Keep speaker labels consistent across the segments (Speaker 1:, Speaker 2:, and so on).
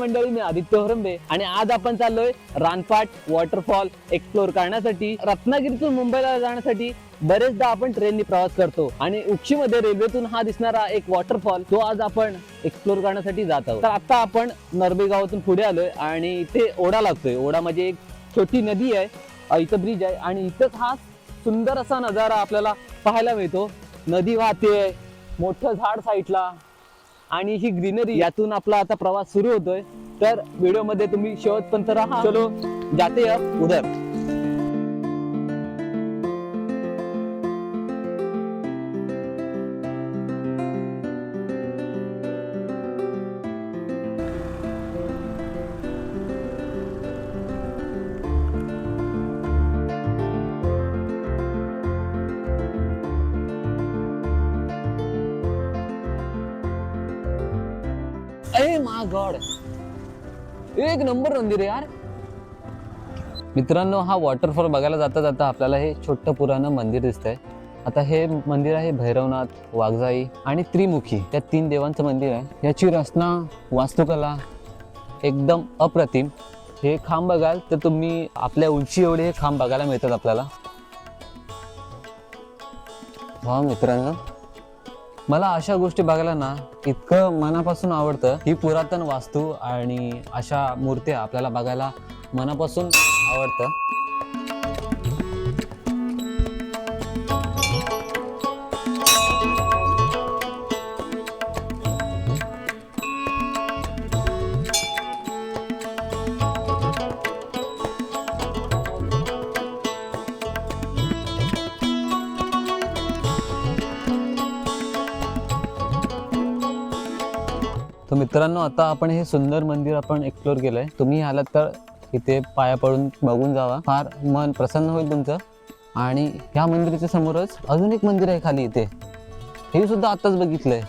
Speaker 1: मंडळी, मी आदित्य होरंबे आणि आज आपण चाललोय रानपाट वॉटरफॉल एक्सप्लोर करण्यासाठी. रत्नागिरीतून मुंबईला जाण्यासाठी बरेचदा आपण ट्रेननी प्रवास करतो आणि उक्षीमध्ये रेल्वेतून हा दिसणारा एक वॉटरफॉल तो आज आपण एक्सप्लोर करण्यासाठी जात आहोत. तर आता आपण नरबे गावातून पुढे आलोय आणि इथे ओढा लागतोय. ओढा म्हणजे एक छोटी नदी आहे, इथं ब्रिज आहे आणि इथंच हा सुंदर असा नजारा आपल्याला पाहायला मिळतो. नदी वाहते, मोठं झाड साईडला आणि ही ग्रीनरी, यातून आपला आता प्रवास सुरू होतोय. तर व्हिडिओ मध्ये तुम्ही शेवटपर्यंत राहा. चलो जाते हैं उधर. अरे माय गॉड, एक नंबर मंदिर आहे यार. मित्रांनो, हा वॉटरफॉल बघायला जाता जाता आपल्याला हे छोटं पुराणं मंदिर दिसतंय. आता हे मंदिर आहे भैरवनाथ, वाघजाई आणि त्रिमुखी या 3 देवांचं मंदिर आहे. याची रचना, वास्तुकला एकदम अप्रतिम. हे खांब बघाल तर तुम्ही आपल्या उंची एवढे हे खांब बघायला मिळतात आपल्याला. वा मित्रांनो, मला अशा गोष्टी बघायला ना इतकं मनापासून आवडतं. ही पुरातन वास्तू आणि अशा मूर्त्या आपल्याला बघायला मनापासून आवडतं. तर मित्रांनो, आता आपण हे सुंदर मंदिर आपण एक्सप्लोर केलंय. तुम्ही आलात तर इथे पाया पडून बघून जावा, फार मन प्रसन्न होईल तुमचं. आणि ह्या मंदिराच्या समोरच अजून एक मंदिर आहे खाली इथे, हे सुद्धा आताच बघितलंय.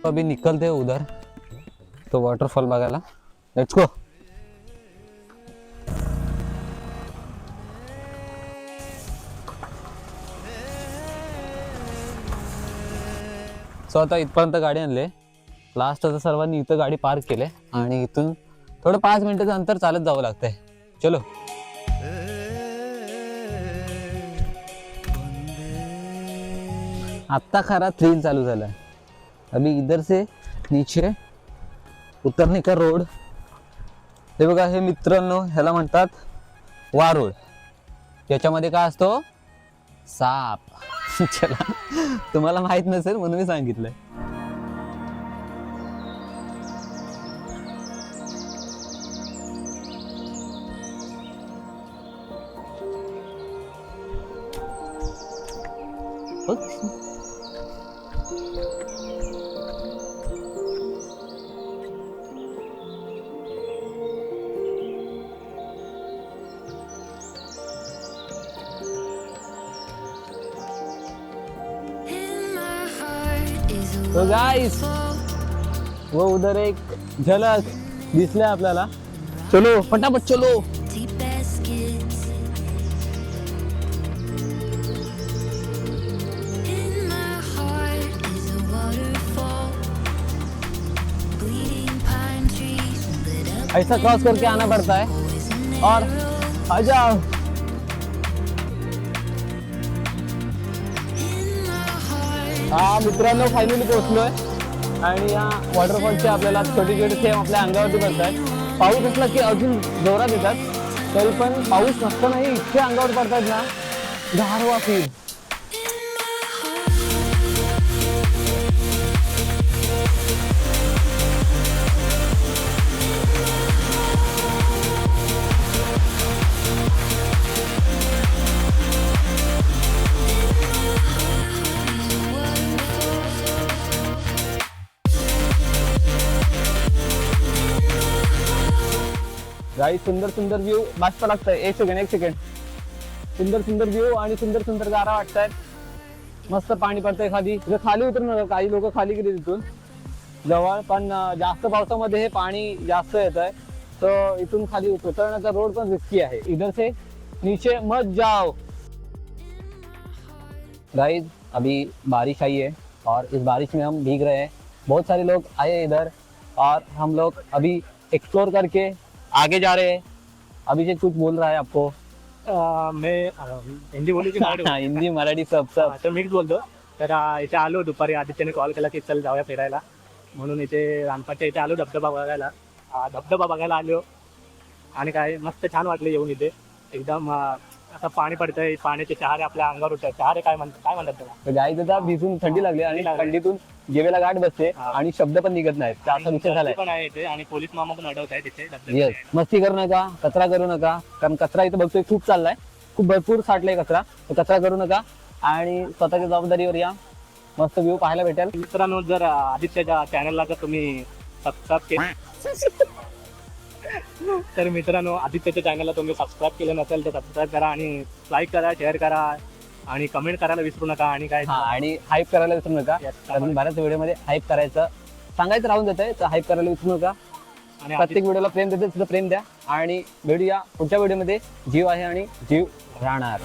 Speaker 1: अभी निकलते हैं उधर तो वॉटरफॉल बघायला. Let's go. सो आता इथपर्यंत गाडी आणले. लास्ट आता सर्वांनी इथं गाडी पार्क केले आणि इथून थोडं 5 मिनिटाचं अंतर चालत जावं लागतंय. चलो. आत्ता खरा थ्रिल चालू झाला. अभी इधर से नीचे उतरने का रोड. हे बघा, हे मित्रांनो ह्याला म्हणतात वारुळ. याच्यामध्ये काय असतो? साप. चला, तुम्हाला माहित नसेल म्हणून मी सांगितलंय. तो गाइस, वो उधर एक झलक दिसले आपल्याला. चलो फटाफट चलो. ऐसा क्रॉस करके आना पड़ता है और आ जाओ. हा मित्रांनो, फायनली पोहोचलोय आणि या वॉटरफॉलचे आपल्याला छोटे छोटे थेंब आपल्या अंगावरती पडतात. पाऊस असला की अजून जोरात येतात, तरी पण पाऊस नसतानाही इतके अंगावर पडतात ना, गारवा फील. गाइस, सुंदर सुंदर व्यू मस्त लागतंय. एक सेकंड. सुंदर सुंदर व्यू आणि सुंदर सुंदर गारा वाटतायत. मस्त पाणी पडतंय खाली. खाली उतरून काही लोक खाली गेले तिथून जवळ, पण जास्त पावसामध्ये हे पाणी जास्त येत आहे. तो इथून खाली उतरण्याचा रोड पण रिस्की आहे. इधर से नीचे मत जाओ. गाइस अभी बारिश आई है और इस बारिश में हम भीग रहे हैं। बहुत सारे लोग आए हैं इधर और हम लोग अभी एक्सप्लोर करके आगे जा रहे हैं। अभिषेक कुछ बोल रहा है आपको?
Speaker 2: मी हिंदी बोलू की मराठी बोलू?
Speaker 1: हिंदी मराठी सब सब.
Speaker 2: तर मीच बोलतो. तर इथे आलो दुपारी आदित्यने कॉल केला की चल जाऊया फिरायला म्हणून इथे रानपाटच्या इथे आलो धबधबा बघायला. धबधबा बघायला आलो आणि काय मस्त छान वाटले येऊन इथे एकदम आता पाणी पडतंय पाण्याचे शहारे आपल्या अंगावर उठतात. शहारे काय म्हणतात त्याला?
Speaker 1: तर गाईज आता भिजून थंडी लागली आणि थंडीतून जेवेला गाठ बसते आणि शब्द पण निघत नाहीत. तर असा विषय झालाय.
Speaker 2: पण आहे इथे आणि पोलीस मामा पण अडवत आहे तिथे
Speaker 1: येस,
Speaker 2: धबधब्यात.
Speaker 1: मस्ती करू नका, कचरा करू नका, कारण कचरा इथं बघतोय खूप चाललाय, खूप भरपूर साठलाय कचरा. तर कचरा करू नका आणि स्वतःच्या जबाबदारीवर या. मस्त व्ह्यू पाहायला भेटेल.
Speaker 2: मित्रांनो जर आदित्यच्या चॅनलला जर तुम्ही सबस्क्राईब केलं तर मित्रांनो आदित्यच्या चॅनलला तुम्ही सबस्क्राईब केलं नसेल तर सबस्क्राईब करा आणि लाईक करा, शेअर करा आणि कमेंट करायला विसरू नका. आणि काय
Speaker 1: हा, आणि हाईप करायला विसरू नका, कारण बऱ्याच व्हिडिओमध्ये हाईप करायचं सांगायचं राहून जातंय. तर हाईप करायला विसरू नका.
Speaker 2: आणि
Speaker 1: प्रत्येक व्हिडिओला प्रेम देते तिथं प्रेम द्या आणि भेटूया पुढच्या व्हिडिओमध्ये. जीव आहे आणि जीव राहणार.